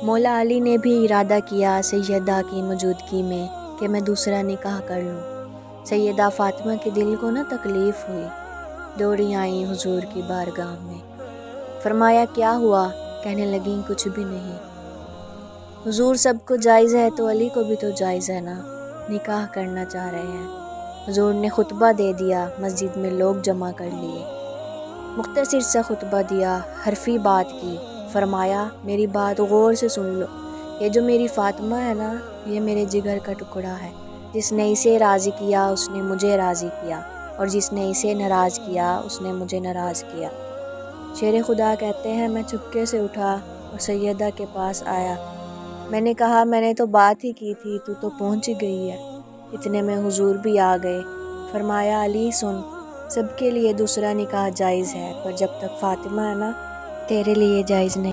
مولا علی نے بھی ارادہ کیا سیدہ کی موجودگی میں کہ میں دوسرا نکاح کر لوں۔ سیدہ فاطمہ کے دل کو نہ تکلیف ہوئی، دوڑی آئیں حضور کی بارگاہ میں۔ فرمایا کیا ہوا؟ کہنے لگیں کچھ بھی نہیں۔ حضور سب کو جائز ہے تو علی کو بھی تو جائز ہے نا، نکاح کرنا چاہ رہے ہیں۔ حضور نے خطبہ دے دیا، مسجد میں لوگ جمع کر لیے۔ مختصر سا خطبہ دیا، حرفی بات کی۔ فرمایا میری بات غور سے سن لو، یہ جو میری فاطمہ ہے نا، یہ میرے جگر کا ٹکڑا ہے۔ جس نے اسے راضی کیا اس نے مجھے راضی کیا، اور جس نے اسے ناراض کیا اس نے مجھے ناراض کیا۔ شیر خدا کہتے ہیں میں چپکے سے اٹھا اور سیدہ کے پاس آیا۔ میں نے کہا میں نے تو بات ہی کی تھی، تو پہنچ گئی ہے۔ اتنے میں حضور بھی آ گئے۔ فرمایا علی سن، سب کے لیے دوسرا نکاح جائز ہے، پر جب تک فاطمہ ہے نا، تیرے لیے جائز نہیں۔